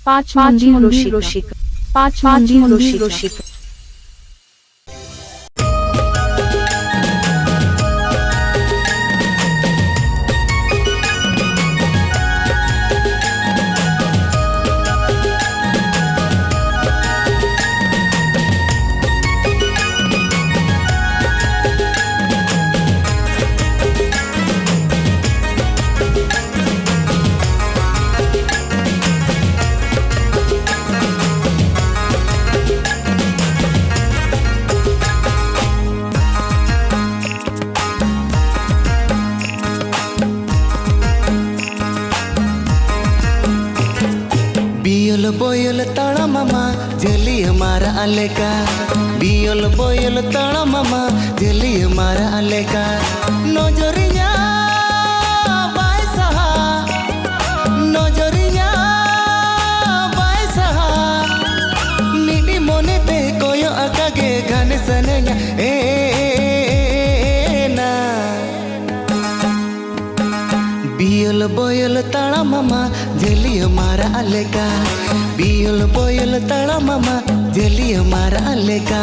पाँच मंदिर रसिक पाँच मंदिर रसिक बियल बोयल ताड़ा मामा जली हमारा अलेका बियल बोयल ताड़ा मामा जली हमारा अलेका नजरिया बायसहा नजरिया बायसहा मिडी मोने ते कोयो आकागे गाने सनेगा ना बियल बोयल ताड़ा मामा जली हमारा अलेका बियल बोयल ताड़ा मामा जली हमारा अलेका।